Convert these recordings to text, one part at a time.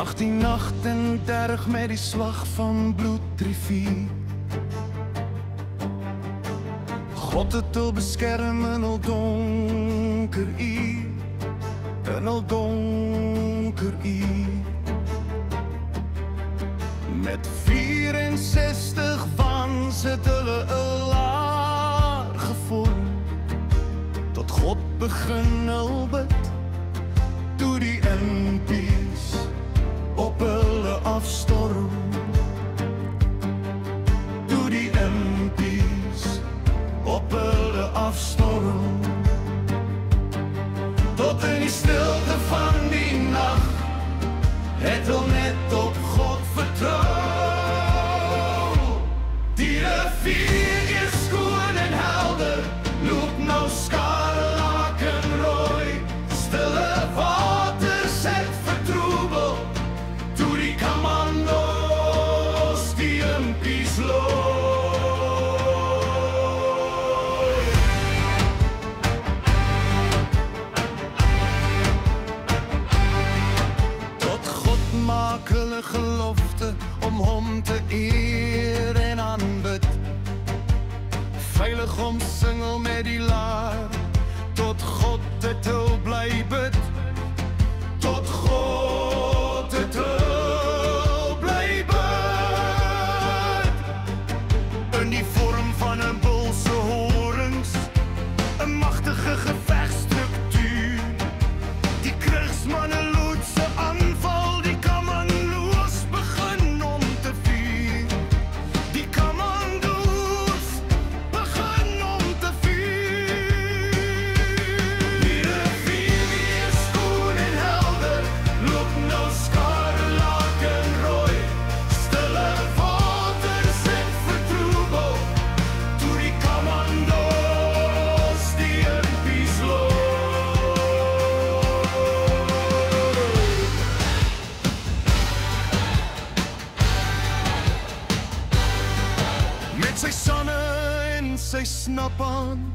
Wag die nacht en terg met die slag van bloedrivier. God het hul beskerm in hul donker uur, in hul donker uur. Met 64 wans het hulle 'n laar gevorm, tot God begin hul bid, toe die impies op hulle afstorm. Toe die impies op hulle afstorm. Tot in die stilte van die nacht het hulle net op God vertrou. Die rivier is skoon en helder, loop nou skarlakenrooi. Stille waters het vertroebel, toe die commando's die impies looi. Tot God maak hulle gelofte om hom te eer en aanbid. Veilig omsingel met die laar, tot God het hul bly bid. Tot God het hul bly bid. In die vorm van 'n bul se horings, 'n magtige gevegstruktuur. Die krigsmanne loodse aanval, die commando's begin om te vuur. Die commando's begin om te vuur. Die rivier is skoon en helder, loop nou skarlakenrooi. Stille waters het vertroebel, toe die commando's die impies looi. Met sy sanne en sy snap aan,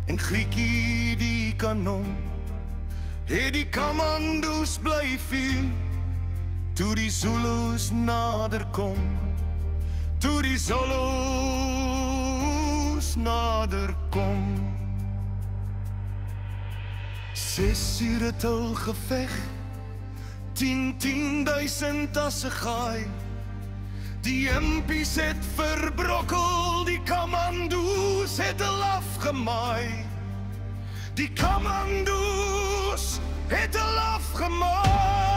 en Griekie die kanon, het die commando's bly vuur, toe die Zulus nader kom. Toe die Zulus nader kom. 6 uur het hul geveg, 10.000 as 'n gaai. Die impies het verbrokkel, die commando's het hul afgemaai. Die commando's het hul afgemaai.